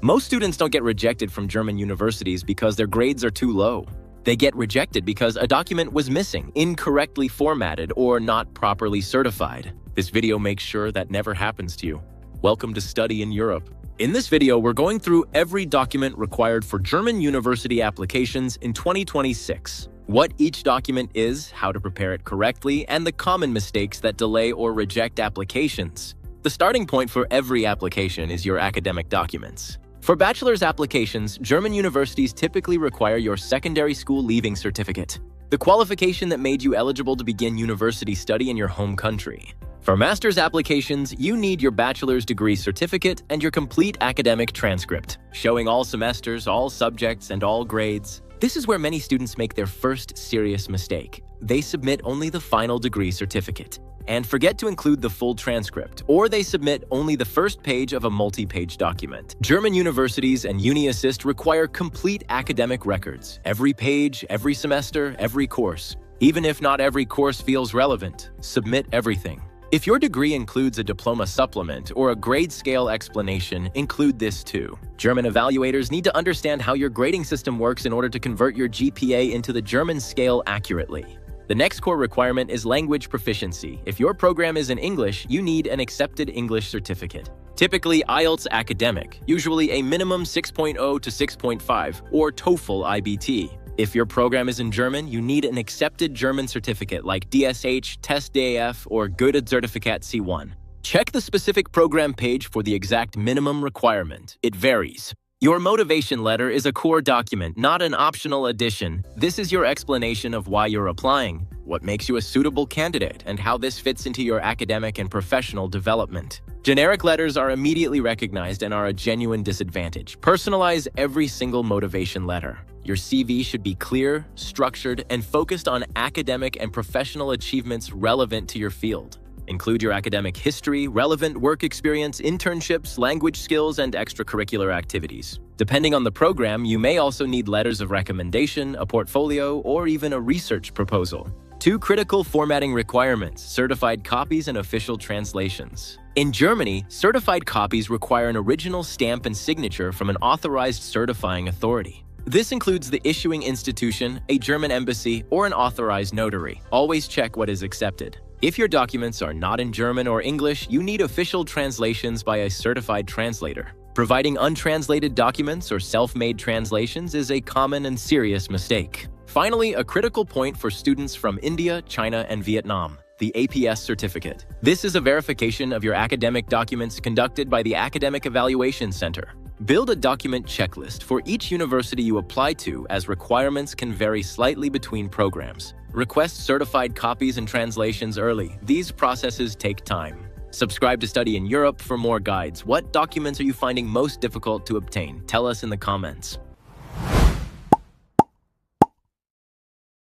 Most students don't get rejected from German universities because their grades are too low. They get rejected because a document was missing, incorrectly formatted, or not properly certified. This video makes sure that never happens to you. Welcome to Study in Europe. In this video, we're going through every document required for German university applications in 2026. What each document is, how to prepare it correctly, and the common mistakes that delay or reject applications. The starting point for every application is your academic documents. For bachelor's applications, German universities typically require your secondary school leaving certificate, the qualification that made you eligible to begin university study in your home country. For master's applications, you need your bachelor's degree certificate and your complete academic transcript, showing all semesters, all subjects, and all grades. This is where many students make their first serious mistake. They submit only the final degree certificate and forget to include the full transcript, or they submit only the first page of a multi-page document. German universities and UniAssist require complete academic records, every page, every semester, every course. Even if not every course feels relevant, submit everything. If your degree includes a diploma supplement or a grade scale explanation, include this too. German evaluators need to understand how your grading system works in order to convert your GPA into the German scale accurately. The next core requirement is language proficiency. If your program is in English, you need an accepted English certificate. Typically IELTS Academic, usually a minimum 6.0 to 6.5, or TOEFL IBT. If your program is in German, you need an accepted German certificate like DSH, Test DAF, or Goethe-Zertifikat C1. Check the specific program page for the exact minimum requirement. It varies. Your motivation letter is a core document, not an optional addition. This is your explanation of why you're applying, what makes you a suitable candidate, and how this fits into your academic and professional development. Generic letters are immediately recognized and are a genuine disadvantage. Personalize every single motivation letter. Your CV should be clear, structured, and focused on academic and professional achievements relevant to your field. Include your academic history, relevant work experience, internships, language skills, and extracurricular activities. Depending on the program, you may also need letters of recommendation, a portfolio, or even a research proposal. 2 critical formatting requirements: certified copies and official translations. In Germany, certified copies require an original stamp and signature from an authorized certifying authority. This includes the issuing institution, a German embassy, or an authorized notary. Always check what is accepted. If your documents are not in German or English, you need official translations by a certified translator. Providing untranslated documents or self-made translations is a common and serious mistake. Finally, a critical point for students from India, China, and Vietnam: the APS certificate. This is a verification of your academic documents conducted by the Academic Evaluation Center. Build a document checklist for each university you apply to, as requirements can vary slightly between programs. Request certified copies and translations early. These processes take time. Subscribe to Study in Europe for more guides. What documents are you finding most difficult to obtain? Tell us in the comments.